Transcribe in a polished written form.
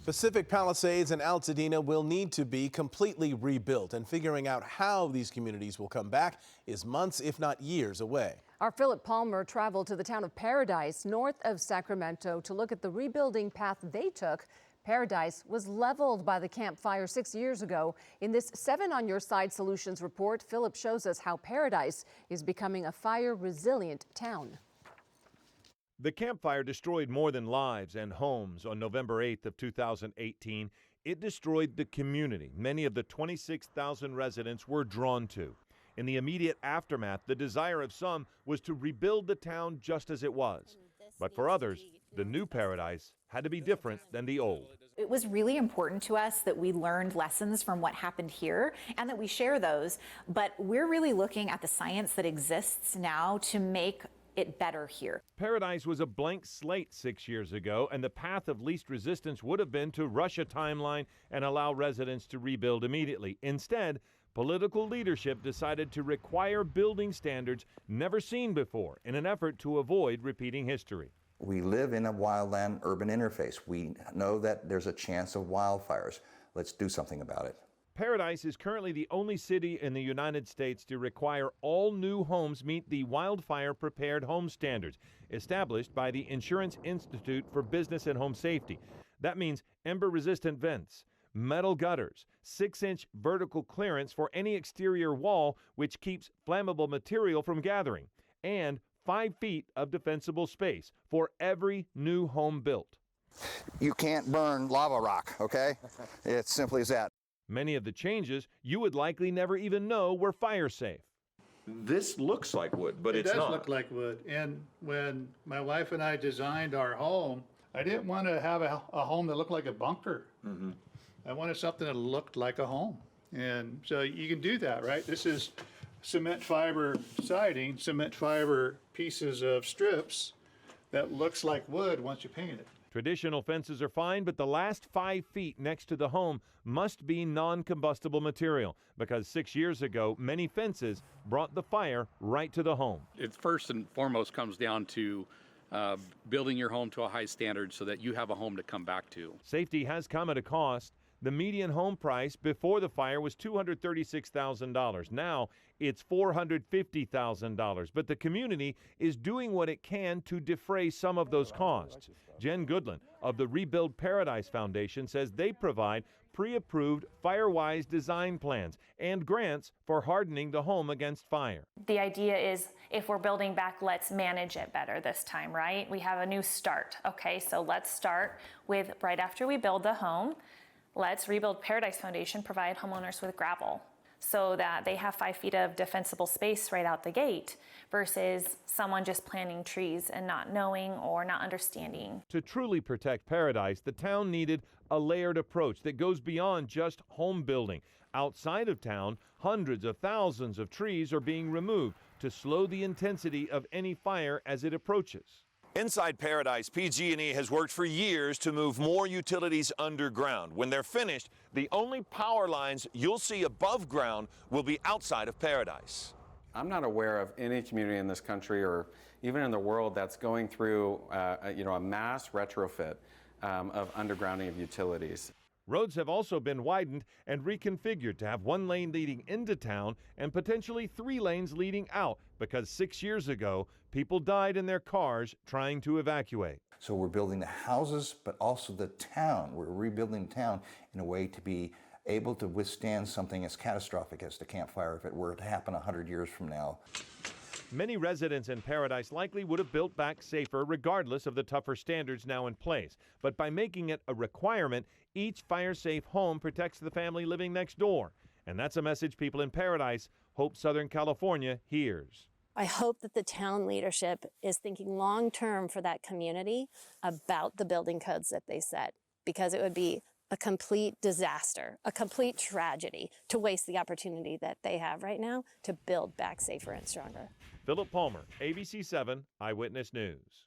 Pacific Palisades and Altadena will need to be completely rebuilt, and figuring out how these communities will come back is months, if not years, away. Our Philip Palmer traveled to the town of Paradise, north of Sacramento, to look at the rebuilding path they took. Paradise was leveled by the Camp Fire 6 years ago. In this 7 on Your Side Solutions report, Philip shows us how Paradise is becoming a fire-resilient town. The Camp Fire destroyed more than lives and homes. On November 8th of 2018, it destroyed the community many of the 26,000 residents were drawn to. In the immediate aftermath, the desire of some was to rebuild the town just as it was. But for others, the new Paradise had to be different than the old. It was really important to us that we learned lessons from what happened here and that we share those. But we're really looking at the science that exists now to make it better here. Paradise was a blank slate 6 years ago, and the path of least resistance would have been to rush a timeline and allow residents to rebuild immediately. Instead, political leadership decided to require building standards never seen before in an effort to avoid repeating history. We live in a wildland urban interface. We know that there's a chance of wildfires. Let's do something about it. Paradise is currently the only city in the United States to require all new homes meet the wildfire prepared home standards established by the Insurance Institute for Business and Home Safety. That means ember-resistant vents, metal gutters, 6-inch vertical clearance for any exterior wall which keeps flammable material from gathering, and 5 feet of defensible space for every new home built. You can't burn lava rock, okay? It's simply as that. Many of the changes you would likely never even know were fire safe. This looks like wood, but it's not. It does look like wood. And when my wife and I designed our home, I didn't want to have a home that looked like a bunker. Mm-hmm. I wanted something that looked like a home. And so you can do that, right? This is cement fiber siding, cement fiber pieces of strips that looks like wood once you paint it. Traditional fences are fine, but the last 5 feet next to the home must be non-combustible material because 6 years ago, many fences brought the fire right to the home. It first and foremost comes down to building your home to a high standard so that you have a home to come back to. Safety has come at a cost. The median home price before the fire was $236,000. Now it's $450,000. But the community is doing what it can to defray some of those costs. Jen Goodland of the Rebuild Paradise Foundation says they provide pre-approved fire-wise design plans and grants for hardening the home against fire. The idea is if we're building back, let's manage it better this time, right? We have a new start. Okay, so let's start with right after we build the home. Let's Rebuild Paradise Foundation provide homeowners with gravel so that they have 5 feet of defensible space right out the gate versus someone just planting trees and not knowing or not understanding. To truly protect Paradise, the town needed a layered approach that goes beyond just home building. Outside of town, hundreds of thousands of trees are being removed to slow the intensity of any fire as it approaches. Inside Paradise, PG&E has worked for years to move more utilities underground. When they're finished, the only power lines you'll see above ground will be outside of Paradise. I'm not aware of any community in this country or even in the world that's going through a mass retrofit of undergrounding of utilities. Roads have also been widened and reconfigured to have 1 lane leading into town and potentially 3 lanes leading out because 6 years ago, people died in their cars trying to evacuate. So we're building the houses, but also the town. We're rebuilding town in a way to be able to withstand something as catastrophic as the Camp Fire if it were to happen 100 years from now. Many residents in Paradise likely would have built back safer regardless of the tougher standards now in place. But by making it a requirement, each fire-safe home protects the family living next door. And that's a message people in Paradise hope Southern California hears. I hope that the town leadership is thinking long-term for that community about the building codes that they set, because it would be a complete disaster, a complete tragedy to waste the opportunity that they have right now to build back safer and stronger. Philip Palmer, ABC 7 Eyewitness News.